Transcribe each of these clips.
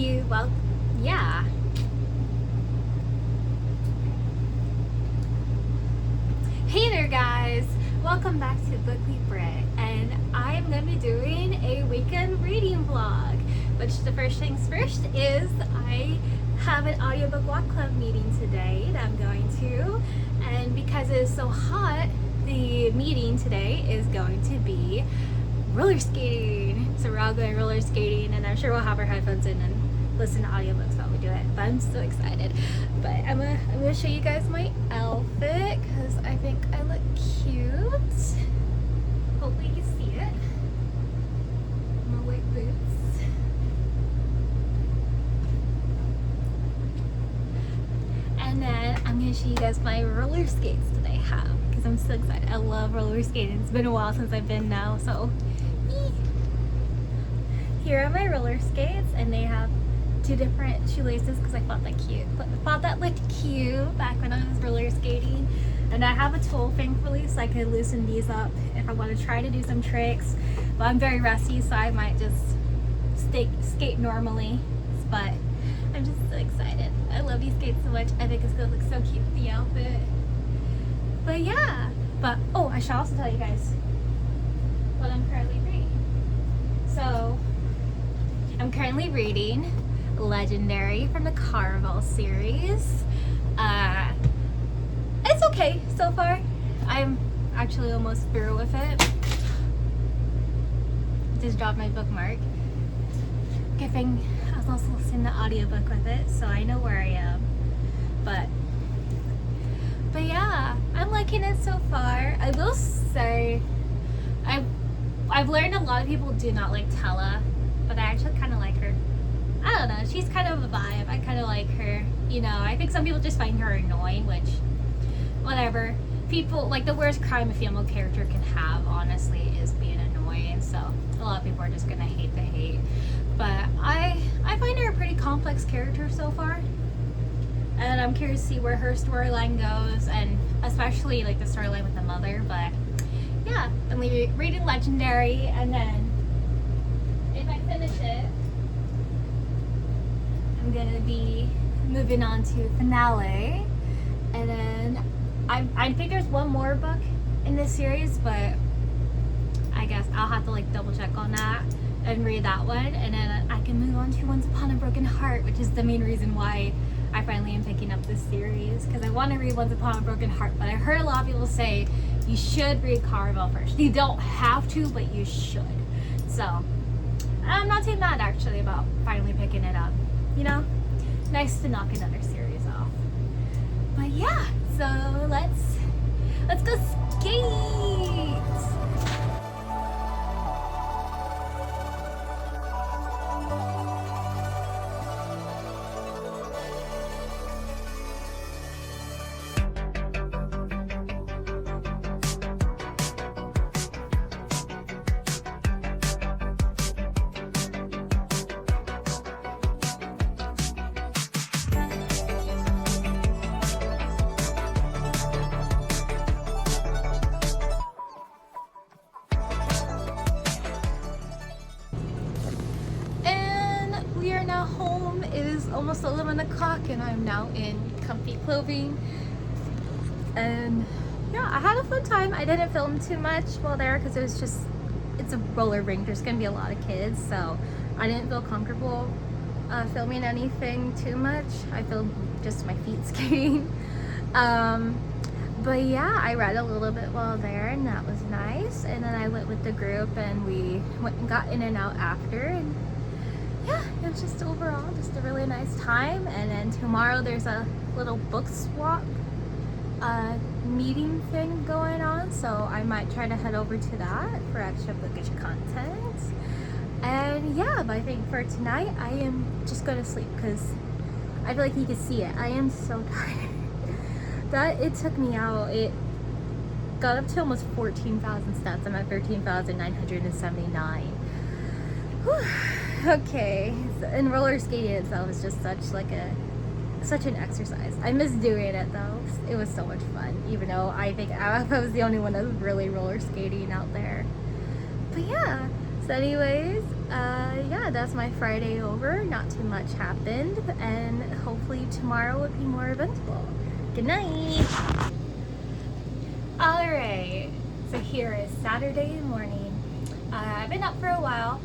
Well, yeah. Hey there, guys. Welcome back to Bookly.Brittt, and I'm going to be doing a weekend reading vlog. Which the first things first is I have an audiobook walk club meeting today that I'm going to, and because it is so hot, the meeting today is going to be roller skating. So we're all going roller skating, and I'm sure we'll have our headphones in and listen to audiobooks while we do it. But I'm so excited. But I'm gonna show you guys my outfit because I think I look cute. Hopefully you can see it. My white boots. And then I'm gonna show you guys my roller skates that I have because I'm so excited. I love roller skating. It's been a while since I've been now, so here are my roller skates, and they have two different shoelaces because I thought that cute. But I thought that looked cute back when I was roller skating. And I have a tool, thankfully, so I could loosen these up if I want to try to do some tricks. But I'm very rusty, so I might just skate normally. But I'm just so excited. I love these skates so much. I think it's gonna look so cute with the outfit. But yeah. But oh, I should also tell you guys what I'm currently reading. So I'm currently reading Legendary from the Caraval series. It's okay so far. I'm actually almost through with it. Just dropped my bookmark. Good thing I was also listening to the audiobook with it, so I know where I am. But yeah, I'm liking it so far. I will say I've learned a lot of people do not like Tella, but I actually kind of like her. I don't know, she's kind of a vibe. I kind of like her. You know, I think some people just find her annoying, which, whatever. People, like, the worst crime a female character can have, honestly, is being annoying. So, a lot of people are just gonna hate the hate. But I find her a pretty complex character so far. And I'm curious to see where her storyline goes, and especially, like, the storyline with the mother. But, yeah, I'm reading Legendary, and then if I finish it, I'm gonna be moving on to Finale, and then I think there's one more book in this series, but I guess I'll have to like double check on that and read that one, and then I can move on to Once Upon a Broken Heart, which is the main reason why I finally am picking up this series, because I want to read Once Upon a Broken Heart, but I heard a lot of people say you should read Caraval first. You don't have to, but you should. So I'm not too mad actually about finally picking it up. You know, nice to knock another series off. But yeah, so let's go skate. Now home. It is almost 11 o'clock and I'm now in comfy clothing, and yeah, I had a fun time. I didn't film too much while there because it's a roller rink. There's gonna be a lot of kids, so I didn't feel comfortable filming anything too much. I filmed just my feet skating. But yeah, I read a little bit while there, and that was nice. And then I went with the group and we went and got in and out after, and yeah, it was just overall just a really nice time. And then tomorrow there's a little book swap meeting thing going on, so I might try to head over to that for extra bookish content. And yeah, but I think for tonight I am just going to sleep because I feel like you can see it. I am so tired. That it took me out. It got up to almost 14,000 steps. I'm at 13,979. Okay, so, and roller skating itself is just such an exercise. I miss doing it though. It was so much fun, even though I think I was the only one that was really roller skating out there. But yeah, so anyways, yeah, yeah, that's my Friday over. Not too much happened, and hopefully tomorrow would be more eventful. Good night. Alright, so here is Saturday morning. I've been up for a while.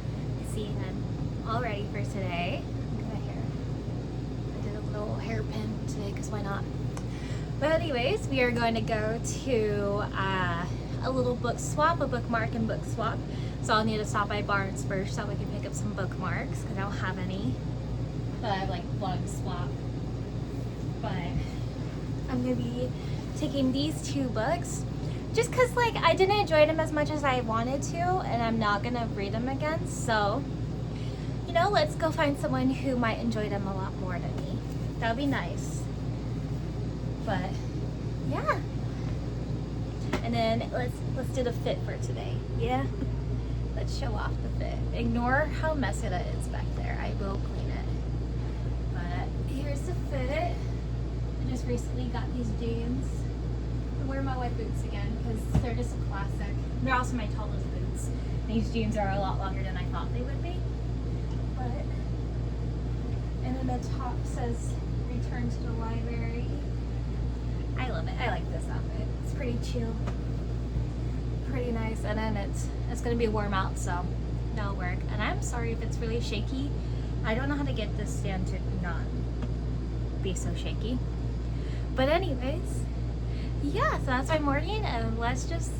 See, I'm all ready for today. Look at my hair. I did a little hairpin today because why not? But anyways, we are going to go to a little book swap, a bookmark and book swap. So I'll need to stop by Barnes first so we can pick up some bookmarks because I don't have any that I like want to swap. But I'm gonna be taking these 2 books just because like I didn't enjoy them as much as I wanted to, and I'm not gonna read them again. So, you know, let's go find someone who might enjoy them a lot more than me. That would be nice. But yeah. And then let's do the fit for today. Yeah. Let's show off the fit. Ignore how messy it is back there. I will clean it. But here's the fit. I just recently got these jeans. I'm wearing my white boots again because they're just a classic. They're also my tallest boots. These jeans are a lot longer than I thought they would be. But and then the top says "Return to the library." I love it. I like this outfit. It's pretty chill, pretty nice, and then it's gonna be warm out, so that'll work. And I'm sorry if it's really shaky. I don't know how to get this stand to not be so shaky. But anyways, yeah. So that's my morning, and let's just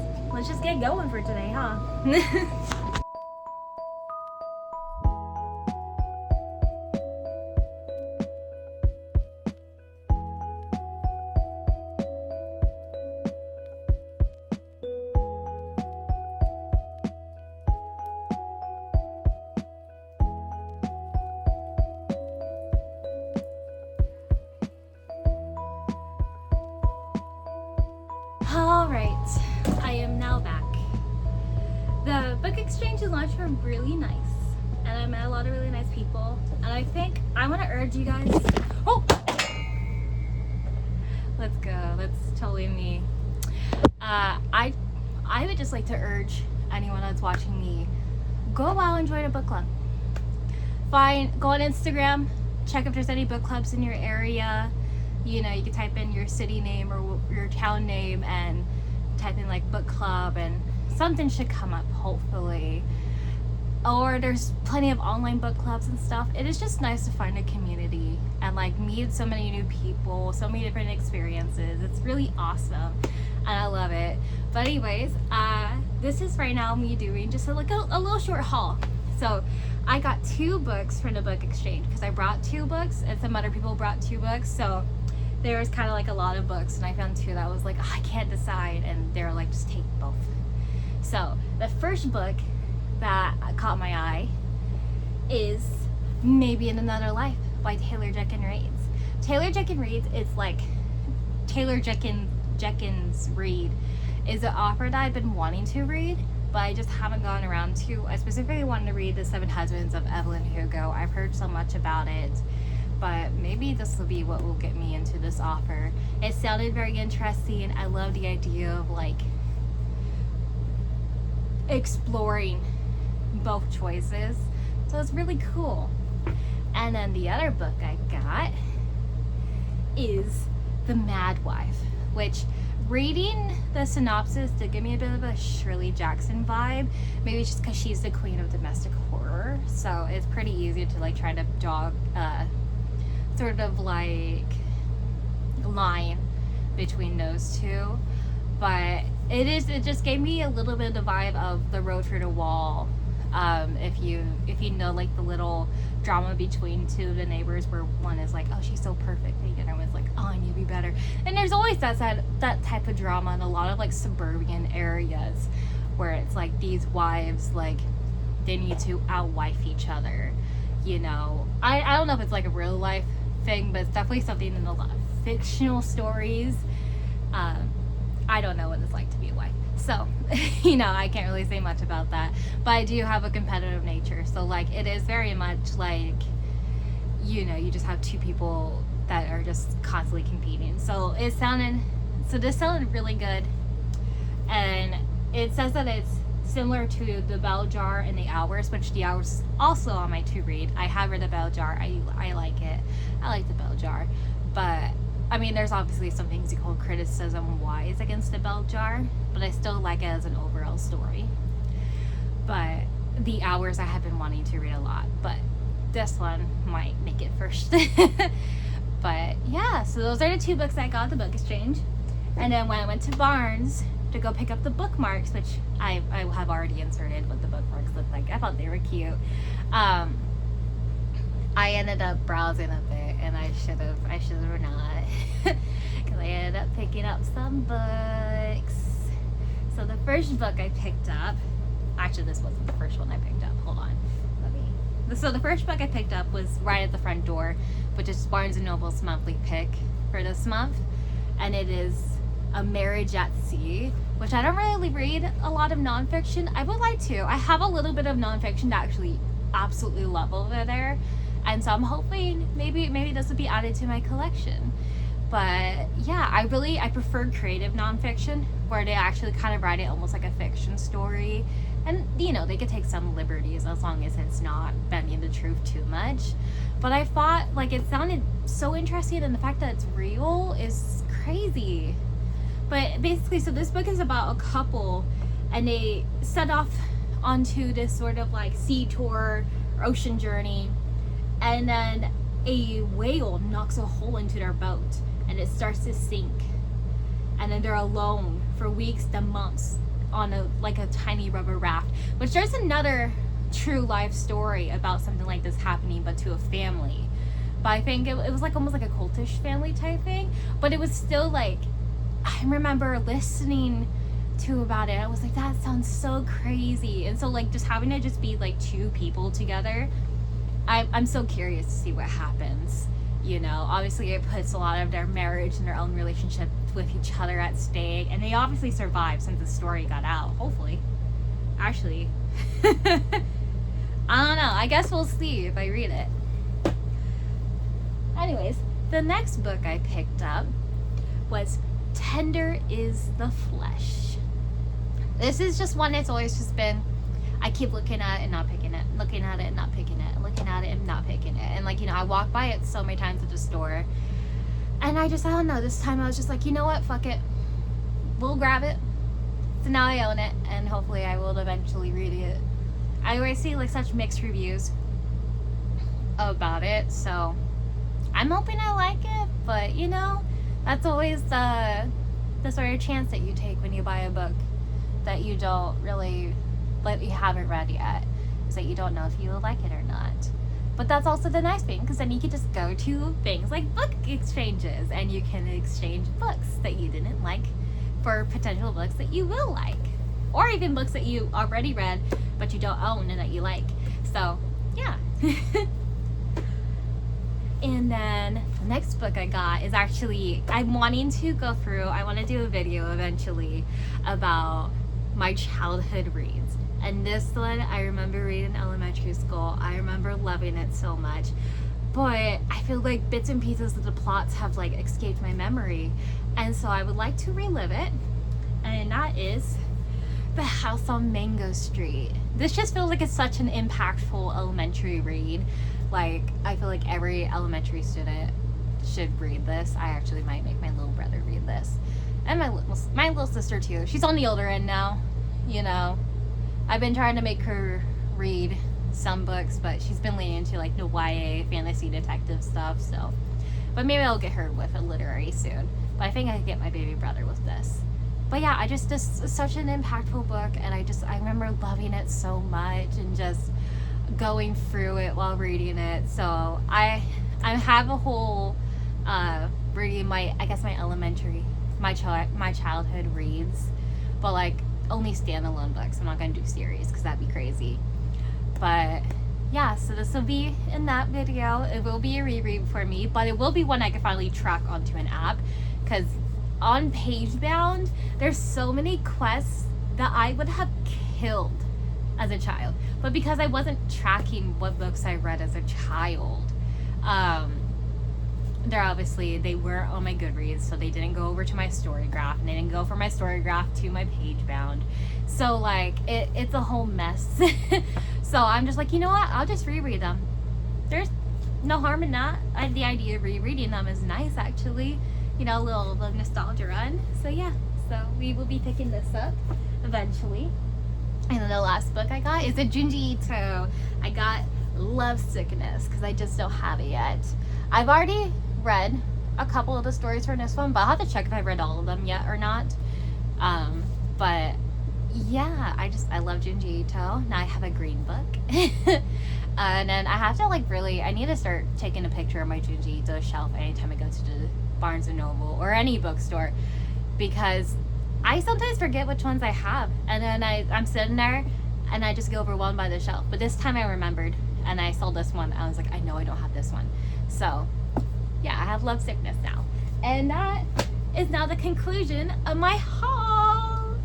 get going for today, huh? Alright, I am now back. The book exchange and launch were really nice, and I met a lot of really nice people, and I think I want to urge you guys, let's go, that's totally me. I would just like to urge anyone that's watching me, go out and join a book club. Go on Instagram, check if there's any book clubs in your area. You know, you can type in your city name or your town name and type in like book club, and something should come up, hopefully. Or there's plenty of online book clubs and stuff. It is just nice to find a community and like meet so many new people, so many different experiences. It's really awesome and I love it. But anyways, this is right now me doing just a little short haul. So I got 2 books from the book exchange because I brought 2 books and some other people brought 2 books. So there was kind of like a lot of books, and I found 2 that was like, oh, I can't decide, and they were like, just take both. So the first book that caught my eye is Maybe in Another Life by Taylor Jenkins Reid. Taylor Jenkins Reid is like Taylor Jenkins Reid is an author that I've been wanting to read, but I just haven't gotten around to. I specifically wanted to read The 7 Husbands of Evelyn Hugo. I've heard so much about it, but maybe this will be what will get me into this offer. It sounded very interesting. I love the idea of like exploring both choices, so it's really cool. And then the other book I got is The Mad Wife, which, reading the synopsis did give me a bit of a Shirley Jackson vibe. Maybe it's just because she's the queen of domestic horror, so it's pretty easy to like try to jog sort of like line between those 2. But it just gave me a little bit of the vibe of The Road Through the Wall. If you know like the little drama between 2 of the neighbors where one is like, oh, she's so perfect, and the other one's like, oh, I need to be better. And there's always that type of drama in a lot of like suburban areas where it's like these wives, like they need to outwife each other, you know. I don't know if it's like a real life thing, but it's definitely something in a lot of fictional stories. I don't know what it's like to be a wife, so you know, I can't really say much about that, but I do have a competitive nature, so like it is very much like, you know, you just have 2 people that are just constantly competing. So this sounded really good, and it says that it's similar to The Bell Jar and The Hours, which The Hours is also on my to read. I have read The Bell Jar. I like it. I like The Bell Jar. But, I mean, there's obviously some things you call criticism wise against The Bell Jar, but I still like it as an overall story. But The Hours I have been wanting to read a lot, but this one might make it first. But yeah, so those are the 2 books I got at the book exchange. And then when I went to Barnes to go pick up the bookmarks, which I have already inserted what the bookmarks look like. I thought they were cute. I ended up browsing a bit, and I should have not, because I ended up picking up some books. So the first book I picked up, actually this wasn't the first one I picked up. Hold on, so the first book I picked up was right at the front door, which is Barnes & Noble's monthly pick for this month, and it is A Marriage at Sea, which I don't really read a lot of nonfiction. I would like to. I have a little bit of nonfiction that I actually absolutely love over there, and so I'm hoping maybe this would be added to my collection. But yeah, I prefer creative nonfiction, where they actually kind of write it almost like a fiction story, and you know, they could take some liberties as long as it's not bending the truth too much. But I thought, like, it sounded so interesting, and the fact that it's real is crazy. But basically, so this book is about a couple, and they set off onto this sort of like sea tour or ocean journey, and then a whale knocks a hole into their boat and it starts to sink, and then they're alone for weeks to months on a tiny rubber raft, which there's another true life story about something like this happening, but to a family. But I think it was like almost like a cultish family type thing, but it was still like, I remember listening to about it, I was like, that sounds so crazy. And so like just having to just be like 2 people together, I'm so curious to see what happens. You know, obviously it puts a lot of their marriage and their own relationship with each other at stake, and they obviously survived since the story got out, hopefully. Actually, I don't know, I guess we'll see if I read it. Anyways, the next book I picked up was Tender is the Flesh. This is just one that's always just been, I keep looking at it and not picking it, looking at it and not picking it, looking at it and not picking it. And like, you know, I walk by it so many times at the store, and I don't know, this time I was just like, you know what, fuck it, we'll grab it. So now I own it, and hopefully I will eventually read it. I always see like such mixed reviews about it, so I'm hoping I like it. But you know, that's always the sort of chance that you take when you buy a book that you don't really, that you haven't read yet, is that you don't know if you will like it or not. But that's also the nice thing, because then you can just go to things like book exchanges, and you can exchange books that you didn't like for potential books that you will like, or even books that you already read but you don't own and that you like. So yeah. And then the next book I got is actually, I'm wanting to go through, I want to do a video eventually about my childhood reads. And this one, I remember reading in elementary school. I remember loving it so much. But I feel like bits and pieces of the plots have like escaped my memory. And so I would like to relive it. And that is The House on Mango Street. This just feels like it's such an impactful elementary read. Like, I feel like every elementary student should read this. I actually might make my little brother read this. And my little sister too. She's on the older end now, you know. I've been trying to make her read some books, but she's been leaning into like the YA fantasy detective stuff, so. But maybe I'll get her with a literary soon. But I think I could get my baby brother with this. But yeah, this is such an impactful book, and I remember loving it so much and just going through it while reading it. So I have a whole reading my childhood reads, but like only standalone books. I'm not gonna do series because that'd be crazy. But yeah, so this will be in that video. It will be a reread for me, but it will be one I can finally track onto an app, because on Pagebound there's so many quests that I would have killed as a child, but because I wasn't tracking what books I read as a child, they were on my Goodreads, so they didn't go over to my Storygraph, and they didn't go from my Storygraph to my page bound. So like it's a whole mess. So I'm just like, you know what? I'll just reread them. There's no harm in that. The idea of rereading them is nice, actually. You know, a little nostalgia run. So yeah, so we will be picking this up eventually. And then the last book I got is a Junji Ito. I got Love Sickness because I just don't have it yet. I've already read a couple of the stories from this one, but I'll have to check if I read all of them yet or not. But yeah, I love Junji Ito. Now I have a green book. And then I have to I need to start taking a picture of my Junji Ito shelf anytime I go to the Barnes & Noble or any bookstore, because I sometimes forget which ones I have, and then I'm sitting there and I just get overwhelmed by the shelf. But this time I remembered, and I saw this one. I was like, I know I don't have this one. So yeah, I have Love Sickness now. And that is now the conclusion of my haul.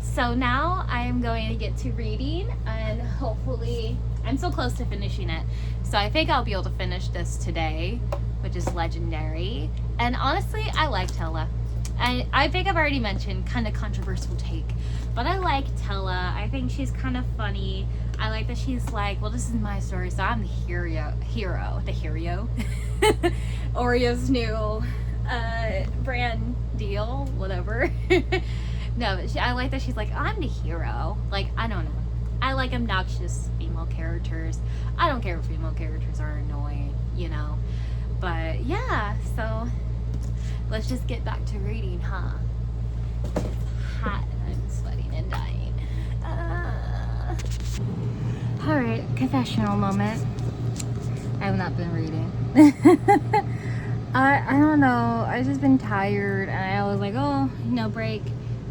So now I am going to get to reading, and hopefully I'm so close to finishing it. So I think I'll be able to finish this today, which is Legendary. And honestly, I like Tella. I think I've already mentioned, kind of controversial take, but I like Tella. I think she's kind of funny. I like that she's like, well, this is my story, so I'm the hero. Oreo's new brand deal, whatever. No, I like that she's like, I'm the hero. Like, I don't know. I like obnoxious female characters. I don't care if female characters are annoying, you know. But yeah, so let's just get back to reading, huh? It's hot and I'm sweating and dying. Alright, confessional moment. I have not been reading. I don't know. I've just been tired, and I was like, oh, break.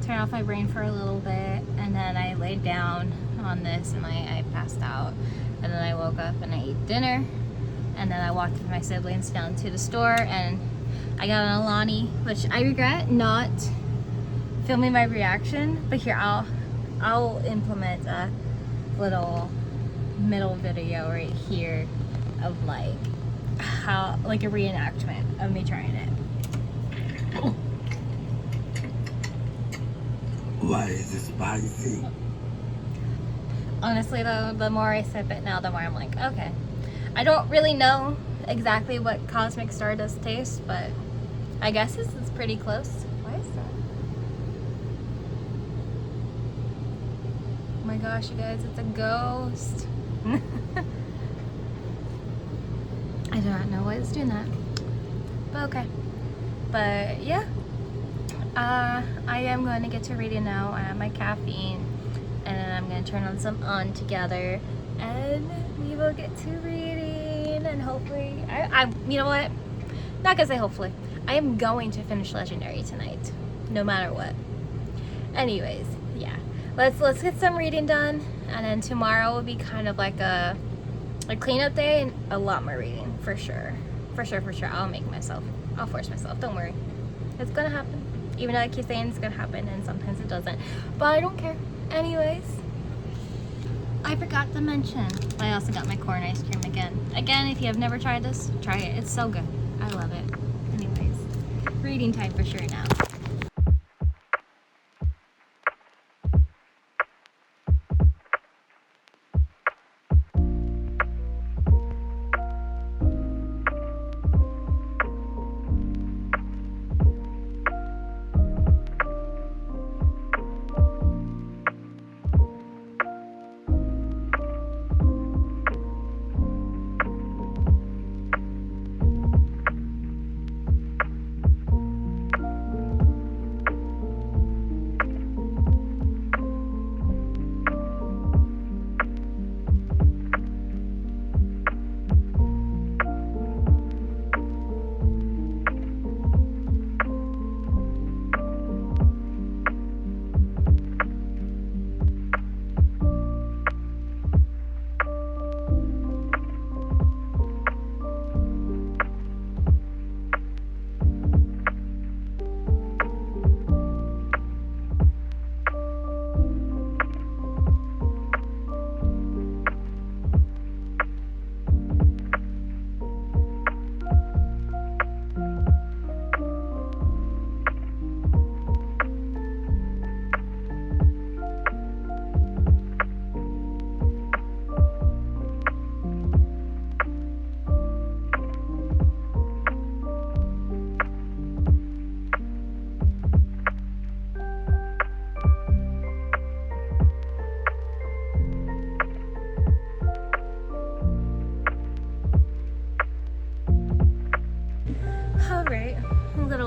Turn off my brain for a little bit, and then I laid down on this and I passed out, and then I woke up and I ate dinner, and then I walked with my siblings down to the store, and I got an Alani, which I regret not filming my reaction, but here I'll implement a little middle video right here of a reenactment of me trying it. Why is it spicy? Honestly though, the more I sip it now, the more I'm like, okay. I don't really know exactly what Cosmic Stardust tastes, but I guess this is pretty close. Why is that? Oh my gosh, you guys, it's a ghost. I do not know why it's doing that. But okay. But yeah. I am going to get to reading now. I have my caffeine, and then I'm going to turn on some On together, and we will get to reading, and hopefully, you know what? Not gonna say hopefully. I am going to finish Legendary tonight, no matter what. Anyways, yeah. Let's get some reading done, and then tomorrow will be kind of like a cleanup day and a lot more reading, for sure. For sure. I'll force myself. Don't worry. It's gonna happen. Even though I keep saying it's gonna happen, and sometimes it doesn't. But I don't care. Anyways, I forgot to mention, I also got my corn ice cream again. Again, if you have never tried this, try it. It's so good. I love it. Anyways, reading time for sure now.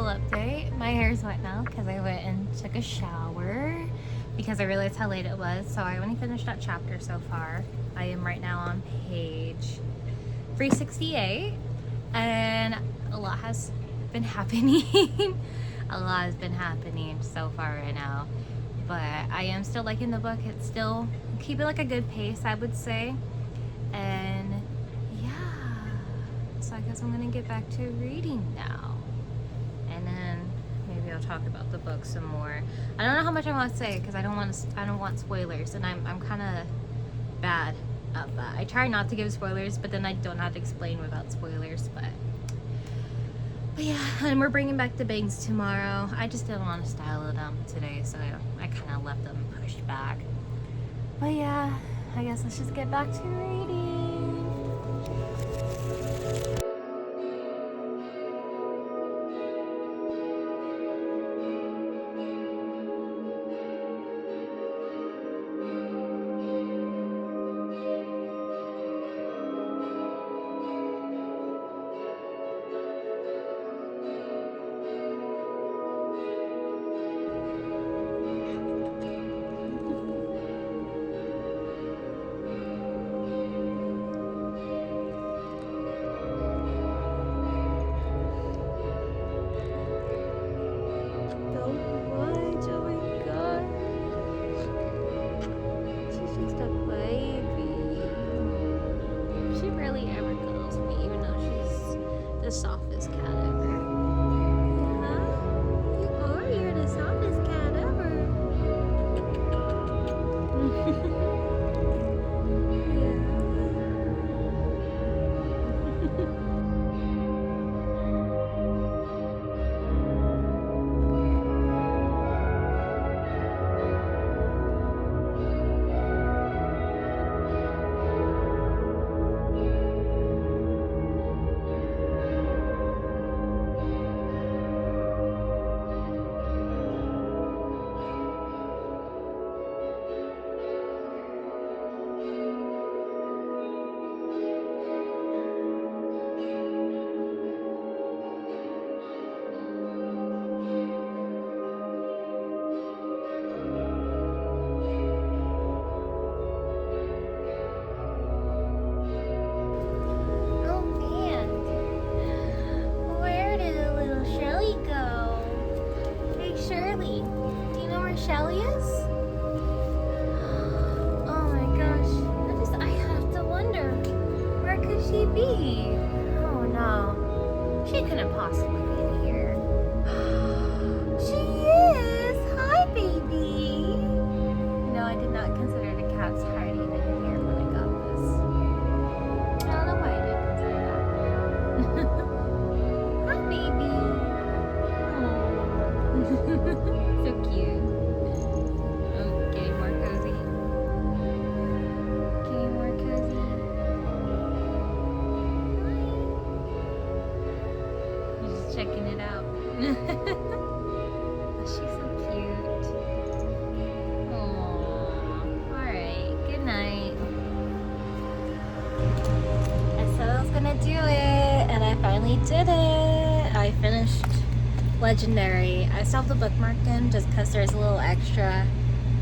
little update. My hair's wet now because I went and took a shower because I realized how late it was. So I only finished that chapter so far. I am right now on page 368 and a lot has been happening. A lot has been happening so far right now. But I am still liking the book. It's still keeping like a good pace, I would say. And yeah, so I guess I'm gonna get back to reading now. And then maybe I'll talk about the book some more. I don't know how much I want to say because I don't want spoilers, and I'm kind of bad at that. I try not to give spoilers, but then I don't have to explain without spoilers. But yeah, and we're bringing back the bangs tomorrow. I just didn't want to style them today, so I kind of left them pushed back. But yeah, I guess let's just get back to reading. The softest cat ever. Yeah, you are. You're the softest cat ever. Shelly is? Oh my gosh. I have to wonder, where could she be? Oh no. She couldn't possibly be in here. She is! Hi, baby! No, I did not consider the cats hiding in here when I got this. I don't know why I didn't consider that. Hi, baby! Oh. So cute. Checking it out. She's so cute. Aww. Alright, good night. I said I was gonna do it, and I finally did it. I finished Legendary. I still have the bookmark in just because there's a little extra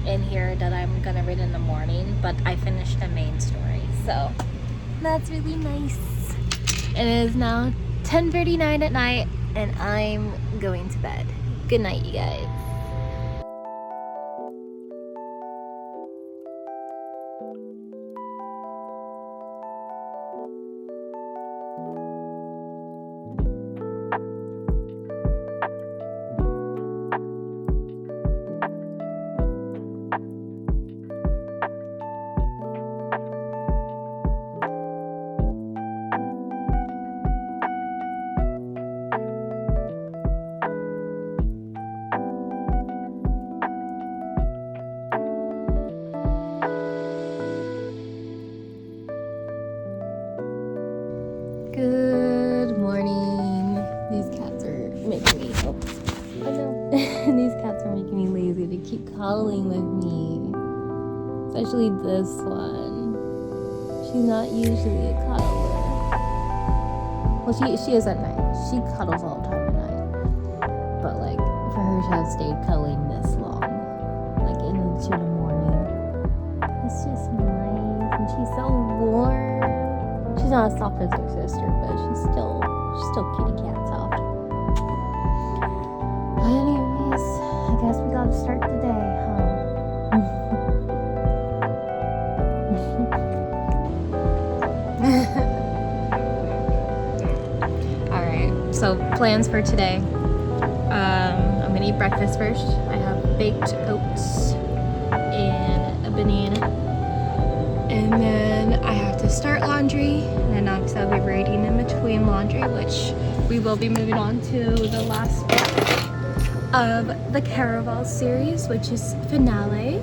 in here that I'm gonna read in the morning, but I finished the main story, so that's really nice. It is now 10:39 at night, and I'm going to bed. Good night, you guys. Good morning. These cats are making me these cats are making me lazy to keep cuddling with me. Especially this one. She's not usually a cuddler. Well, she is at night. She cuddles all the time at night. wish I had stayed cuddling this long, like into the morning. It's just nice, and she's so warm. She's not as soft as her sister, but she's still kitty cat soft. But anyways, I guess we gotta start the day, huh? Alright, so plans for today. I'm gonna eat breakfast first. I have baked oats and a banana. And then I have to start laundry. And then obviously I'll be reading in between laundry, which we will be moving on to the last book of the Caraval series, which is Finale.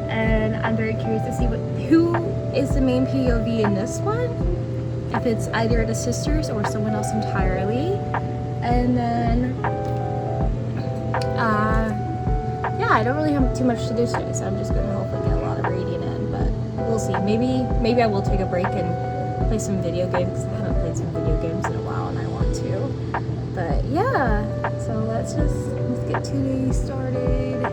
And I'm very curious to see who is the main POV in this one. If it's either the sisters or someone else entirely. And then yeah, I don't really have too much to do today, so I'm just gonna hopefully get a lot of reading in, but we'll see. Maybe I will take a break and play some video games. I haven't played some video games in a while and I want to. But yeah, so let's get today started.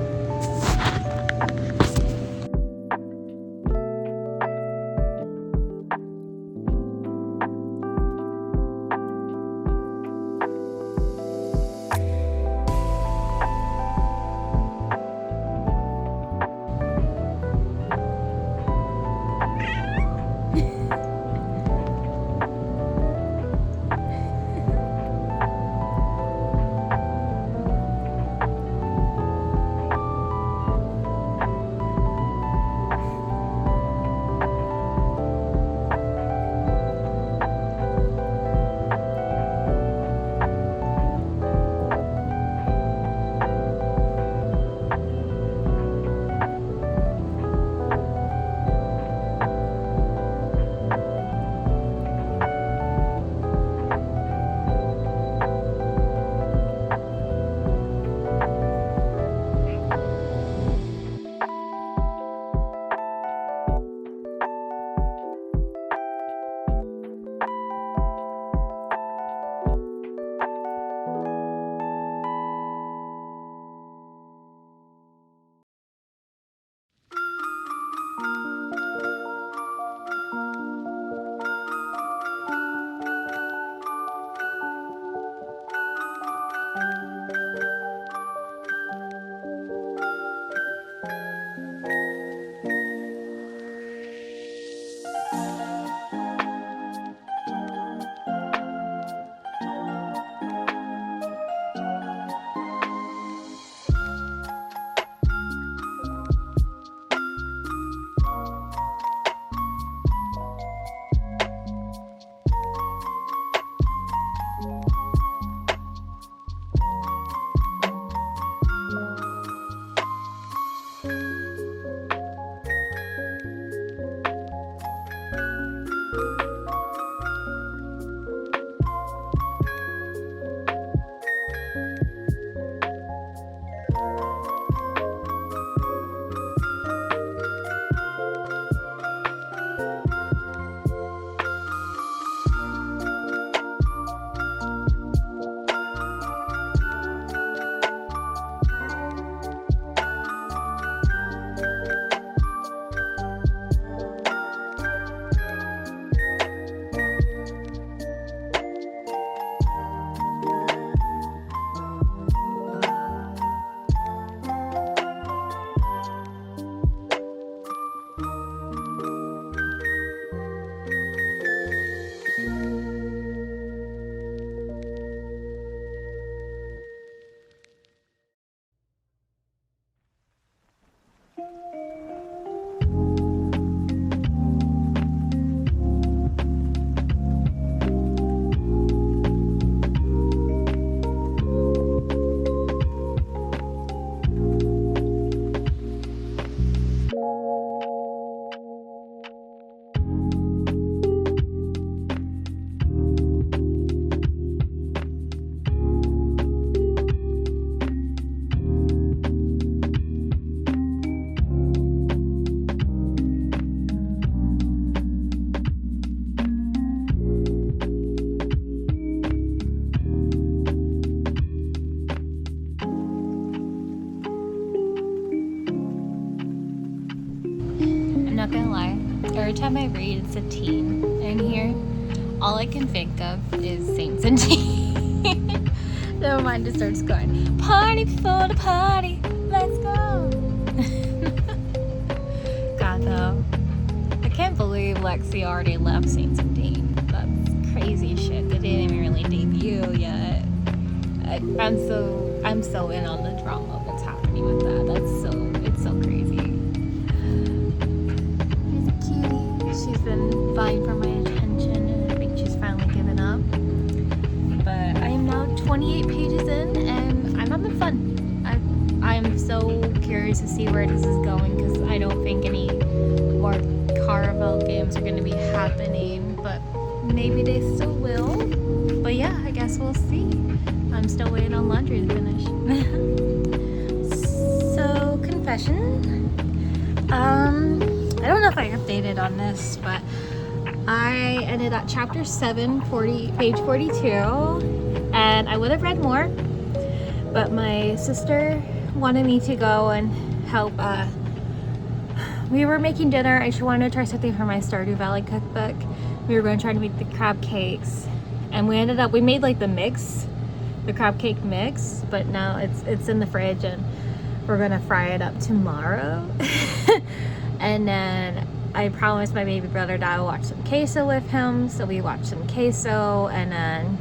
time I read, it's a teen in here. All I can think of is Saints and Teen. Never mind, it starts going, party before the party, let's go. God, though. I can't believe Lexi already left Saints and Teen. That's crazy shit. They didn't even really debut yet. I'm so in on the drama of what's happening with that. It's so crazy. She's a cutie. She's been vying for my attention, and I think she's finally given up. But I am now 28 pages in, and I'm having fun. I'm so curious to see where this is going, because I don't think any more Caravel games are going to be happening, but maybe they still will. But yeah, I guess we'll see. I'm still waiting on laundry to finish. So, confession. I don't know if I updated on this, but I ended at chapter 7, page 42, and I would have read more, but my sister wanted me to go and help. We were making dinner and she wanted to try something from my Stardew Valley cookbook. We were going to try to make the crab cakes, and we made like the crab cake mix, but now it's in the fridge and we're gonna fry it up tomorrow. And then I promised my baby brother that I would watch some queso with him, so we watched some queso, and then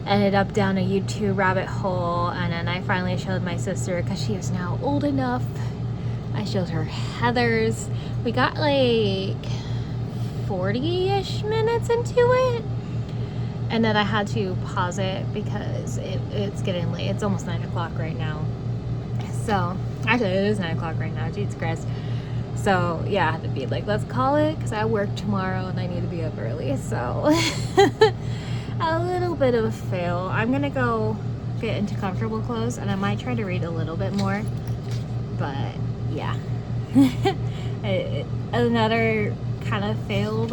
ended up down a YouTube rabbit hole. And then I finally showed my sister, because she is now old enough, I showed her Heather's. We got like 40-ish minutes into it, and then I had to pause it because it's getting late. It's almost 9 o'clock right now. So, actually it is 9 o'clock right now, Jesus Christ. So yeah, I had to be like, let's call it, because I work tomorrow and I need to be up early. So, a little bit of a fail. I'm gonna go get into comfortable clothes, and I might try to read a little bit more. But yeah. Another kind of failed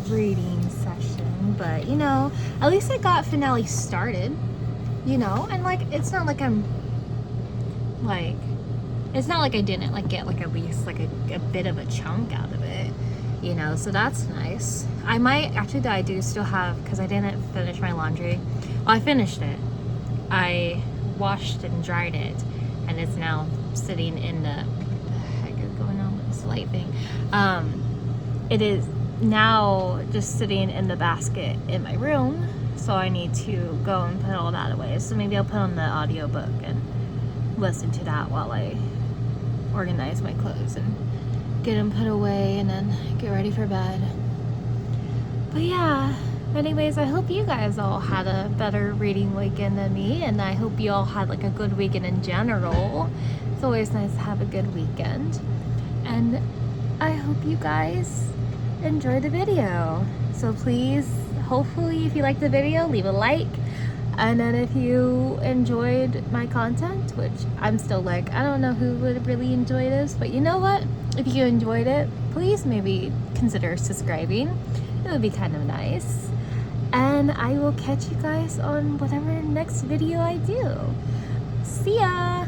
reading session, but you know, at least I got finale started, you know, and like it's not like I didn't like get like at least like a bit of a chunk out of it, you know, so that's nice. I might actually, I do still have, because I didn't finish my laundry. Well, I finished it. I washed and dried it, and it's now sitting in the heck is going on with this light thing. It is now just sitting in the basket in my room, so I need to go and put all that away. So maybe I'll put on the audiobook and listen to that while I organize my clothes and get them put away, and then get ready for bed. But yeah, anyways, I hope you guys all had a better reading weekend than me, and I hope you all had like a good weekend in general. It's always nice to have a good weekend, and I hope you guys enjoy the video. So please, hopefully if you liked the video, leave a like. And then if you enjoyed my content, which I'm still like, I don't know who would really enjoy this, but you know what? If you enjoyed it, please maybe consider subscribing. It would be kind of nice. And I will catch you guys on whatever next video I do. See ya!